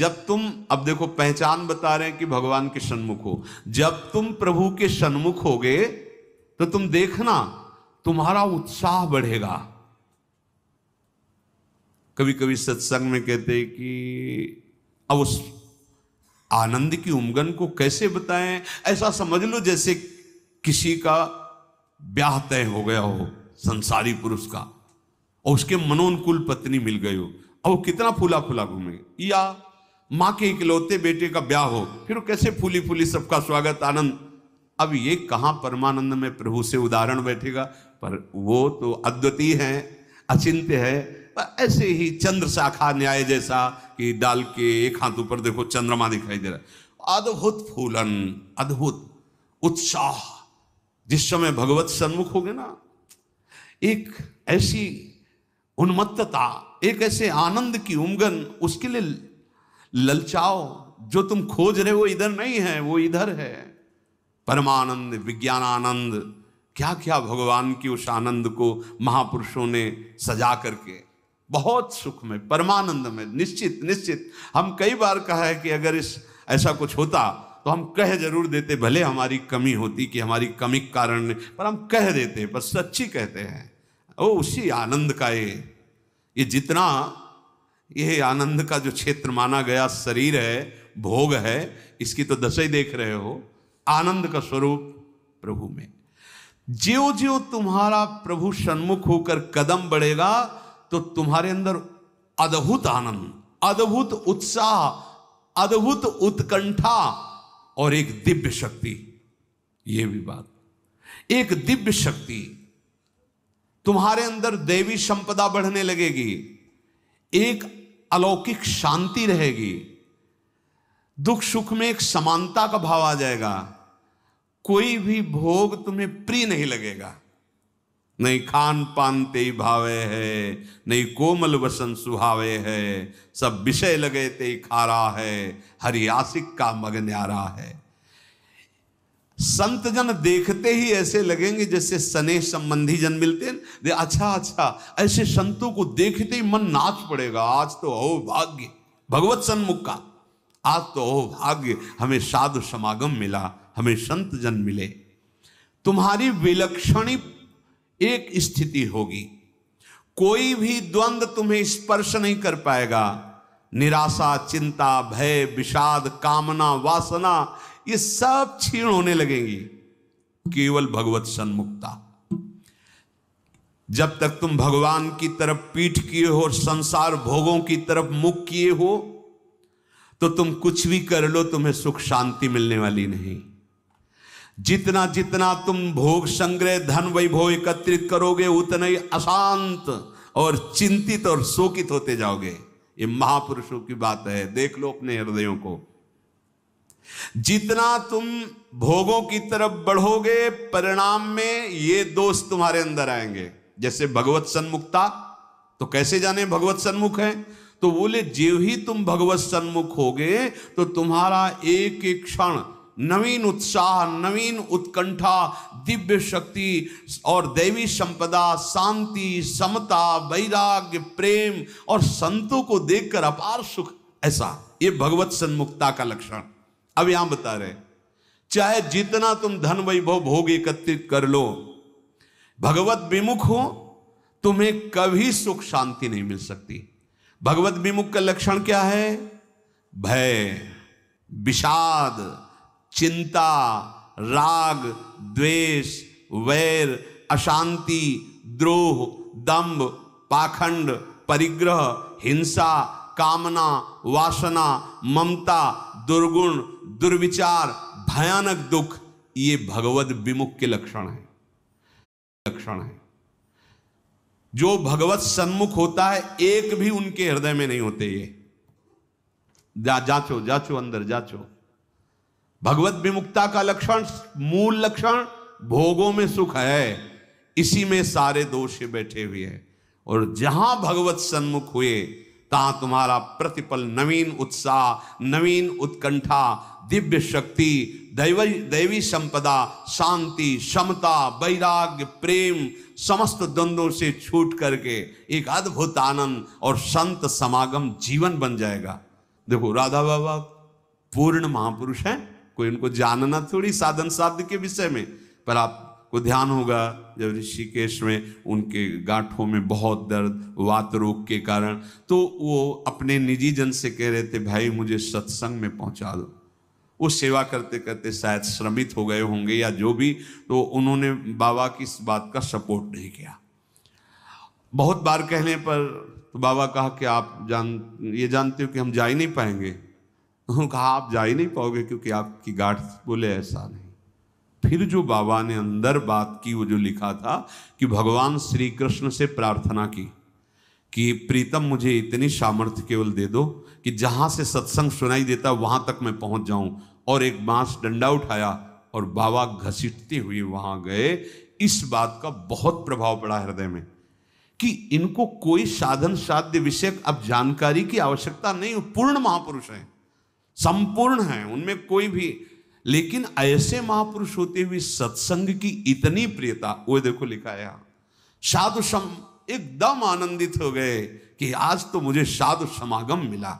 जब तुम, अब देखो पहचान बता रहे हैं कि भगवान के सन्मुख हो, जब तुम प्रभु के सन्मुख होगे तो तुम देखना तुम्हारा उत्साह बढ़ेगा। कभी कभी सत्संग में कहते हैं कि अब उस आनंद की उमंगन को कैसे बताएं। ऐसा समझ लो जैसे किसी का ब्याह तय हो गया हो संसारी पुरुष का, और उसके मनोनुकूल पत्नी मिल गई हो, और वो कितना फूला फूला घूमे, या माँ के इकलौते बेटे का ब्याह हो, फिर वो कैसे फूली फूली सबका स्वागत आनंद। अब ये कहाँ परमानंद में प्रभु से उदाहरण बैठेगा, पर वो तो अद्वितीय है, अचिंत्य है। ऐसे ही चंद्र शाखा न्याय जैसा कि डाल के एक हाथ ऊपर देखो चंद्रमा दिखाई दे रहा है, अद्भुत फूलन, अद्भुत उत्साह। जिस समय भगवत सन्मुख होगे ना, एक ऐसी उन्मत्तता, एक ऐसे आनंद की उमंगन, उसके लिए ललचाओ। जो तुम खोज रहे हो वो इधर नहीं है, वो इधर है। परमानंद, विज्ञानानंद, क्या क्या भगवान की उस आनंद को महापुरुषों ने सजा करके, बहुत सुख में, परमानंद में। निश्चित निश्चित हम कई बार कहा है कि अगर ऐसा कुछ होता तो हम कह जरूर देते, भले हमारी कमी होती कि हमारी कमी के कारण, पर हम कह देते, पर सच्ची कहते हैं। ओ उसी आनंद का ये जितना ये आनंद का जो क्षेत्र माना गया शरीर है, भोग है, इसकी तो दशा ही देख रहे हो। आनंद का स्वरूप प्रभु में। ज्यों ज्यों तुम्हारा प्रभु सन्मुख होकर कदम बढ़ेगा तो तुम्हारे अंदर अद्भुत आनंद, अद्भुत उत्साह, अद्भुत उत्कंठा और एक दिव्य शक्ति। ये भी बात, एक दिव्य शक्ति तुम्हारे अंदर, दैवी संपदा बढ़ने लगेगी, एक अलौकिक शांति रहेगी, दुख सुख में एक समानता का भाव आ जाएगा। कोई भी भोग तुम्हें प्रिय नहीं लगेगा, नहीं खान पान ते भावे है, नहीं कोमल वसन सुहावे है, सब विषय लगे ते खारा है, हरि आशिक का मग न्यारा है। संत जन देखते ही ऐसे लगेंगे जैसे स्नेह संबंधी जन मिलते हैं। अच्छा अच्छा, ऐसे संतों को देखते ही मन नाच पड़ेगा, आज तो हो भाग्य भगवत सन्मुख का, आज तो हो भाग्य, हमें साधु समागम मिला, हमें संत जन मिले। तुम्हारी विलक्षणी एक स्थिति होगी, कोई भी द्वंद्व तुम्हें स्पर्श नहीं कर पाएगा। निराशा, चिंता, भय, विषाद, कामना, वासना, ये सब क्षीण होने लगेंगी। केवल भगवत सन्मुखता। जब तक तुम भगवान की तरफ पीठ किए हो और संसार भोगों की तरफ मुख किए हो, तो तुम कुछ भी कर लो, तुम्हें सुख शांति मिलने वाली नहीं। जितना जितना तुम भोग संग्रह, धन वैभव एकत्रित करोगे, उतना ही अशांत और चिंतित और शोकित होते जाओगे। ये महापुरुषों की बात है, देख लो अपने हृदयों को। जितना तुम भोगों की तरफ बढ़ोगे, परिणाम में ये दोष तुम्हारे अंदर आएंगे। जैसे भगवत सन्मुखता, तो कैसे जाने भगवत सन्मुख है? तो बोले ज्यों ही तुम भगवत सन्मुख होगे तो तुम्हारा एक एक क्षण नवीन उत्साह, नवीन उत्कंठा, दिव्य शक्ति और दैवी संपदा, शांति, समता, वैराग्य, प्रेम और संतों को देखकर अपार सुख, ऐसा ये भगवत सन्मुखता का लक्षण। अब यहां बता रहे, चाहे जितना तुम धन वैभव भोग एकत्रित कर लो, भगवत विमुख हो, तुम्हें कभी सुख शांति नहीं मिल सकती। भगवत विमुख का लक्षण क्या है? भय, विषाद, चिंता, राग, द्वेष, वैर, अशांति, द्रोह, दंभ, पाखंड, परिग्रह, हिंसा, कामना, वासना, ममता, दुर्गुण, दुर्विचार, भयानक दुख, ये भगवत विमुख के लक्षण है। जो भगवत सन्मुख होता है, एक भी उनके हृदय में नहीं होते। ये जाचो अंदर जाचो। भगवत विमुक्ता का लक्षण, मूल लक्षण, भोगों में सुख है, इसी में सारे दोष बैठे हुए हैं। और जहां भगवत सन्मुख हुए, तहां तुम्हारा प्रतिपल नवीन उत्साह, नवीन उत्कंठा, दिव्य शक्ति, दैवी संपदा, शांति, समता, वैराग्य, प्रेम, समस्त द्वंद्वों से छूट करके एक अद्भुत आनंद और संत समागम जीवन बन जाएगा। देखो राधा बाबा पूर्ण महापुरुष हैं, कोई उनको जानना थोड़ी साधन साध्य के विषय में, पर आपको ध्यान होगा जब ऋषिकेश में उनके गांठों में बहुत दर्द वात रोग के कारण, तो वो अपने निजी जन से कह रहे थे भाई मुझे सत्संग में पहुंचा दो। वो सेवा करते करते शायद श्रमित हो गए होंगे या जो भी, तो उन्होंने बाबा की इस बात का सपोर्ट नहीं किया। बहुत बार कहने पर तो बाबा कहा कि आप ये जानते हो कि हम जा ही नहीं पाएंगे। उन्होंने कहा आप जा ही नहीं पाओगे क्योंकि आपकी गांठ, बोले ऐसा नहीं। फिर जो बाबा ने अंदर बात की, वो जो लिखा था कि भगवान श्री कृष्ण से प्रार्थना की कि प्रीतम मुझे इतनी सामर्थ्य केवल दे दो कि जहां से सत्संग सुनाई देता वहां तक मैं पहुंच जाऊं, और एक बांस डंडा उठाया और बाबा घसीटते हुए वहां गए। इस बात का बहुत प्रभाव पड़ा हृदय में कि इनको कोई साधन साध्य विषय अब जानकारी की आवश्यकता नहीं, पूर्ण महापुरुष हैं, संपूर्ण हैं, उनमें कोई भी, लेकिन ऐसे महापुरुष होते हुए सत्संग की इतनी प्रियता, वो देखो लिखा है यहां, साधु सम एकदम आनंदित हो गए कि आज तो मुझे साधु समागम मिला।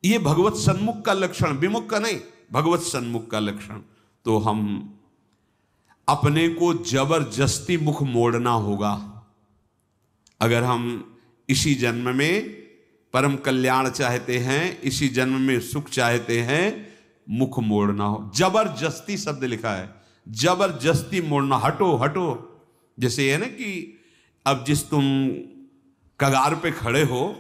ये भगवत सन्मुख का लक्षण, विमुख का नहीं, भगवत सन्मुख का लक्षण। तो हम अपने को जबरदस्ती मुख मोड़ना होगा। अगर हम इसी जन्म में परम कल्याण चाहते हैं, इसी जन्म में सुख चाहते हैं, मुख मोड़ना हो। जबरदस्ती शब्द लिखा है, जबरदस्ती मोड़ना, हटो हटो। जैसे ये ना कि अब जिस तुम कगार पे खड़े हो,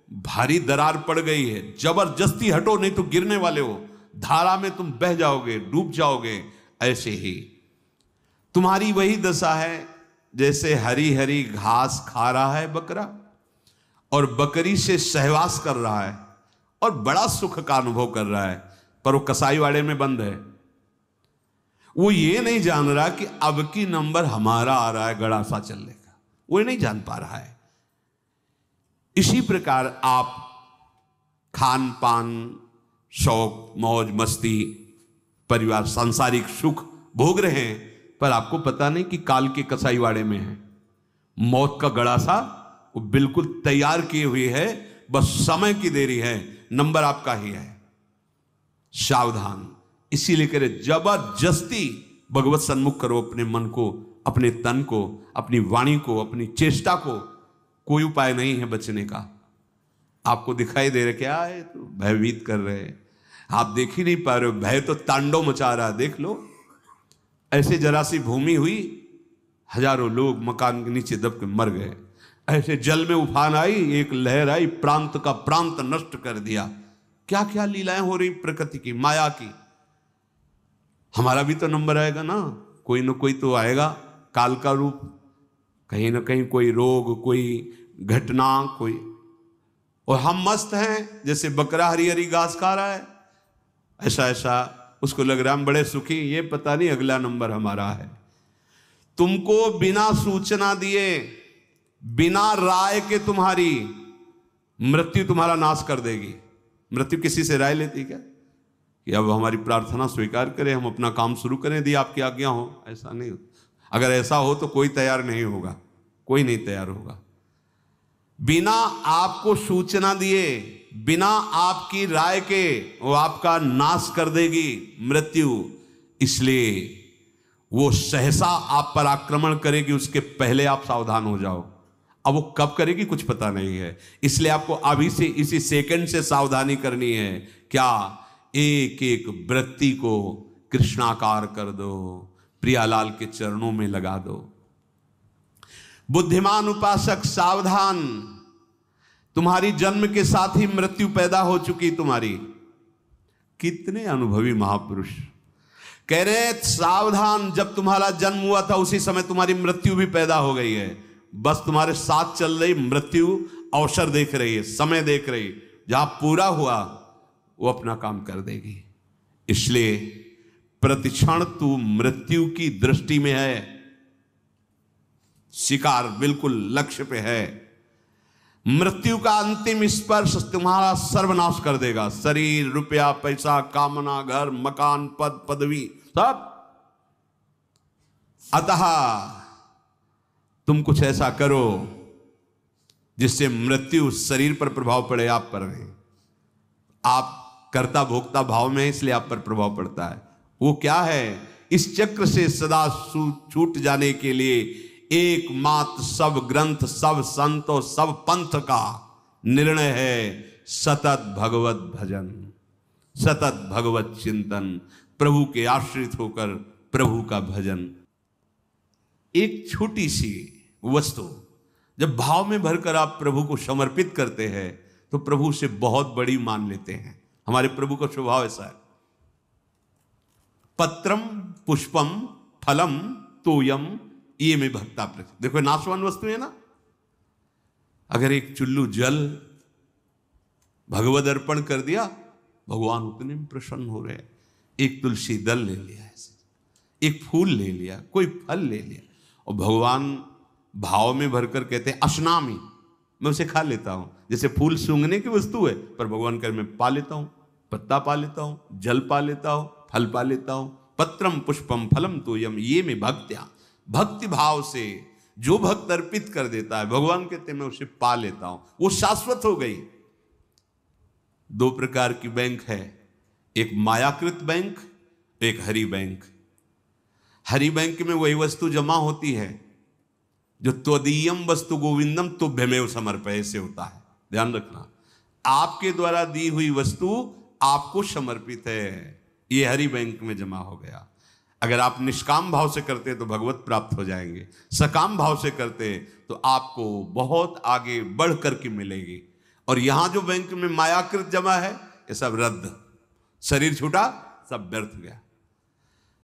भारी दरार पड़ गई है, जबरदस्ती हटो नहीं तो गिरने वाले हो, धारा में तुम बह जाओगे, डूब जाओगे। ऐसे ही तुम्हारी वही दशा है जैसे हरी हरी घास खा रहा है बकरा और बकरी से सहवास कर रहा है और बड़ा सुख का अनुभव कर रहा है, पर वो कसाईवाड़े में बंद है। वो ये नहीं जान रहा कि अब की नंबर हमारा आ रहा है गड़ासा चलने का, वो नहीं जान पा रहा है। इसी प्रकार आप खान पान, शौक, मौज मस्ती, परिवार, सांसारिक सुख भोग रहे हैं, पर आपको पता नहीं कि काल के कसाईवाड़े में है। मौत का गड़ासा वो बिल्कुल तैयार किए हुए है, बस समय की देरी है, नंबर आपका ही है। सावधान। इसीलिए करे जबरदस्ती भगवत सन्मुख करो अपने मन को, अपने तन को, अपनी वाणी को, अपनी चेष्टा को। कोई उपाय नहीं है बचने का। आपको दिखाई दे रहा क्या है, तो भयभीत कर रहे हैं, आप देख ही नहीं पा रहे हो, भय तो तांडव मचा रहा है। देख लो, ऐसे जरा सी भूमि हुई, हजारों लोग मकान के नीचे दब के मर गए। ऐसे जल में उफान आई, एक लहर आई, प्रांत का प्रांत नष्ट कर दिया। क्या क्या लीलाएं हो रही प्रकृति की, माया की। हमारा भी तो नंबर आएगा ना कोई तो आएगा, काल का रूप, कहीं ना कहीं कोई रोग, कोई घटना, कोई, और हम मस्त हैं जैसे बकरा हरी हरी घास खा रहा है, ऐसा उसको लग रहा है हम बड़े सुखी, ये पता नहीं अगला नंबर हमारा है। तुमको बिना सूचना दिए, बिना राय के तुम्हारी मृत्यु तुम्हारा नाश कर देगी। मृत्यु किसी से राय लेती क्या कि अब हमारी प्रार्थना स्वीकार करें, हम अपना काम शुरू करें, यदि आपकी आज्ञा हो? ऐसा नहीं। अगर ऐसा हो तो कोई तैयार नहीं होगा, कोई नहीं तैयार होगा। बिना आपको सूचना दिए, बिना आपकी राय के वो आपका नाश कर देगी मृत्यु। इसलिए वो सहसा आप पर आक्रमण करेगी, उसके पहले आप सावधान हो जाओ। अब वो कब करेगी कुछ पता नहीं है, इसलिए आपको अभी से इसी सेकंड से सावधानी करनी है। क्या? एक एक वृत्ति को कृष्णाकार कर दो, प्रियालाल के चरणों में लगा दो। बुद्धिमान उपासक सावधान, तुम्हारी जन्म के साथ ही मृत्यु पैदा हो चुकी तुम्हारी। कितने अनुभवी महापुरुष कह रहे सावधान, जब तुम्हारा जन्म हुआ था उसी समय तुम्हारी मृत्यु भी पैदा हो गई है। बस तुम्हारे साथ चल रही मृत्यु अवसर देख रही है, समय देख रही, जहां पूरा हुआ वो अपना काम कर देगी। इसलिए प्रतिक्षण तू मृत्यु की दृष्टि में है, शिकार बिल्कुल लक्ष्य पे है। मृत्यु का अंतिम स्पर्श तुम्हारा सर्वनाश कर देगा। शरीर, रुपया, पैसा, कामना, घर, मकान, पद, पदवी, सब। अतः तुम कुछ ऐसा करो जिससे मृत्यु शरीर पर प्रभाव पड़े, आप पर नहीं। आप कर्ता भोक्ता भाव में, इसलिए आप पर प्रभाव पड़ता है। वो क्या है? इस चक्र से सदा छूट जाने के लिए एकमात्र सब ग्रंथ, सब संत और सब पंथ का निर्णय है सतत भगवत भजन, सतत भगवत चिंतन, प्रभु के आश्रित होकर प्रभु का भजन। एक छोटी सी वस्तु जब भाव में भरकर आप प्रभु को समर्पित करते हैं तो प्रभु उसे बहुत बड़ी मान लेते हैं। हमारे प्रभु का स्वभाव ऐसा है। पत्रम पुष्पम फलम तोयम ये में भक्ता प्रति। देखो नाशवान वस्तु है ना। अगर एक चुल्लू जल भगवद अर्पण कर दिया, भगवान उतने में प्रसन्न हो रहे हैं। एक तुलसी दल ले लिया, ऐसे एक फूल ले लिया, कोई फल ले लिया, और भगवान भाव में भरकर कहते हैं अशनामी, मैं उसे खा लेता हूं। जैसे फूल सूंघने की वस्तु है, पर भगवान कर मैं पा लेता हूं, पत्ता पा लेता हूं, जल पा लेता हूं, फल पा लेता हूं। पत्रम पुष्पम फलम तोयम ये में भक्त्या, भक्ति भाव से जो भक्त अर्पित कर देता है, भगवान कहते हैं मैं उसे पा लेता हूं, वो शाश्वत हो गई। दो प्रकार की बैंक है, एक मायाकृत बैंक, एक हरि बैंक। हरि बैंक में वही वस्तु जमा होती है जो त्वदीयम वस्तु गोविंदम तुभ्यमेव समर्पय से होता है। ध्यान रखना, आपके द्वारा दी हुई वस्तु आपको समर्पित है, ये हरि बैंक में जमा हो गया। अगर आप निष्काम भाव से करते तो भगवत प्राप्त हो जाएंगे, सकाम भाव से करते तो आपको बहुत आगे बढ़ करके मिलेगी। और यहां जो बैंक में मायाकृत जमा है, ये सब रद्द, शरीर छूटा, सब व्यर्थ गया।